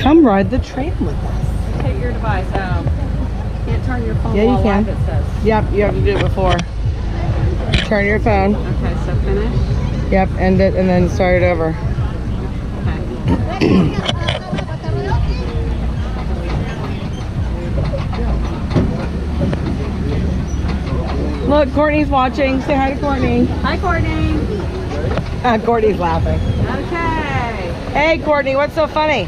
Come ride the tram with us. Take your device out. Can't turn your phone. Yeah, you can. Live, it says. Yep, you have to do it before. Turn your phone. Okay, so finish. Yep, end it and then start it over. Okay. Look, Courtney's watching. Say hi to Courtney. Hi, Courtney. Courtney's laughing. Okay. Hey, Courtney, what's so funny?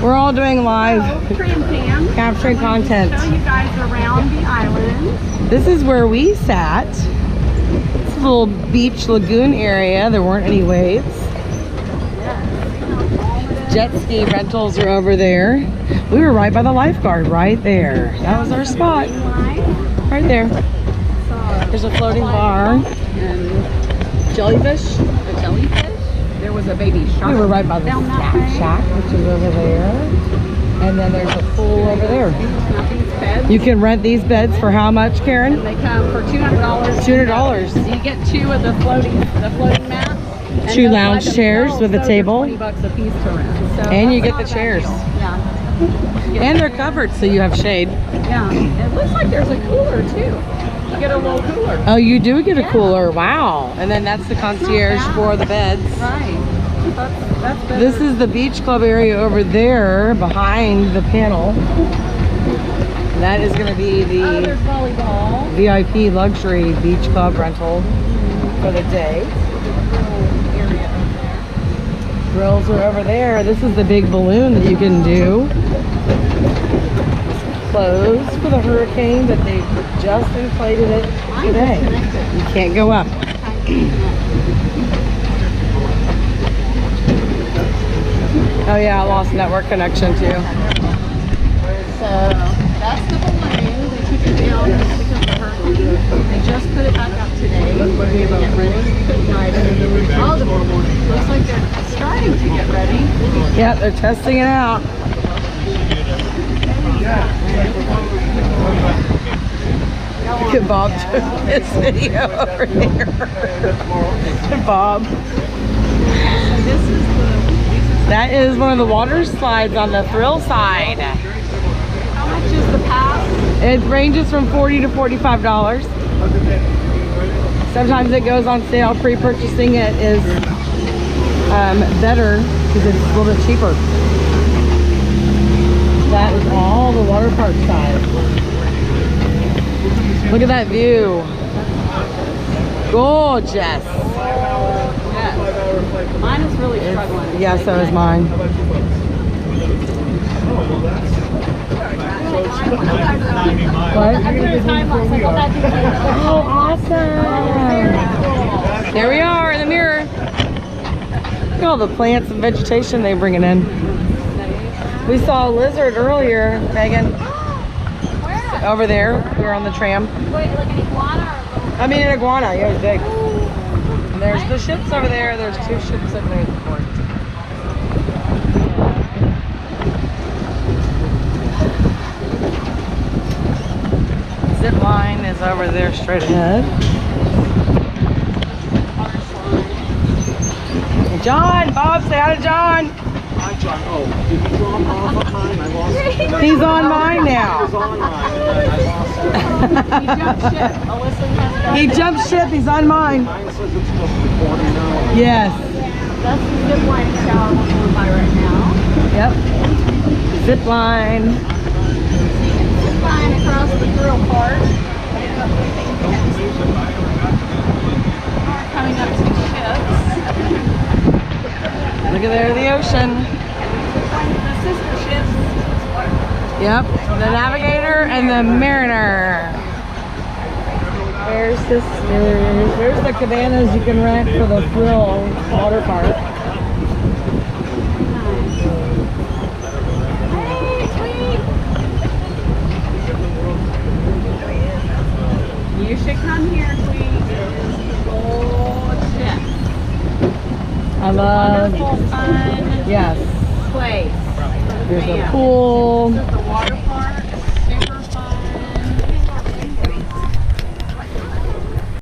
We're all doing live Tram cam. capturing content. Show you guys around the island. This is where we sat. It's a little beach lagoon area. There weren't any waves. Jet ski rentals are over there. We were right by the lifeguard, right there. That was our spot. Right there. There's a floating bar. And Jellyfish. a jellyfish. There was a baby shark. We were right by the down that snack way. shack, which is over there. And then there's a pool over there. Now these beds, You can rent these beds for how much, Karen? they come for $200. $200. You get 2 of the floating mats. And 2 those lounge by chairs themselves, with a those are table. $20 a piece to rent. So And you that's get the not a bad chairs. deal. Yeah. You get And the they're chair. covered, so you have shade. Yeah. It looks like there's a cooler too. You get a little cooler. Oh, you do get a Yeah. cooler. Wow. And then that's the concierge bad. for the beds. Right. That's better. This is the beach club area over there behind the panel. That is going to be Oh, the there's volleyball. VIP luxury beach club rental for the day. Area over there. Grills are over there. This is the big balloon that you can do. Closed for the hurricane, but they just inflated it today. You can't go up. Oh yeah, I lost network connection too. So that's the balloon. They took it down because of the hurricane. They just put it back up today. Get ready. Couldn't ride it. Oh, looks like they're starting to get ready. Yeah, they're testing it out. Look at Bob doing this video over here. Bob. This is That is one of the water slides on the thrill side. how much is the pass? It ranges from $40 to $45. Sometimes it goes on sale. Pre-purchasing it is better because it's a little bit cheaper. That is all the water park side. Look at that view. Gorgeous. Yes. Mine is really struggling. Yeah, so is mine. What? Oh, awesome. There we are in the mirror. Look at all the plants and vegetation they're bringing in. We saw a lizard earlier, Megan. Where? Over there. We were on the tram. Wait, like an iguana or I mean, an iguana. Yeah, it's big. And there's the ships over there. There's 2 ships over there at the port. Zip line is over there straight ahead. John, Bob, say hi to John. Hi, John. Oh, did you drop off of mine? I lost it. He's on mine now. He's on mine, and I lost it. He jumped ship. Alyssa has got He jumped ship. He's on mine. Mine says it's just recording now. Yes. That's the zip line shower we're going by right now. Yep. Zip line. Zip line across the grill part. Coming up to the ships. Look at there, the ocean. The sister ships. Yep. The Navigator and the Mariner. There's sisters. There's the cabanas you can rent for the Thrill water park. Hey, sweet. You should come here, sweet. It is gorgeous. I love, Wonderful, fun yes. place. There's a pool. This is the water park.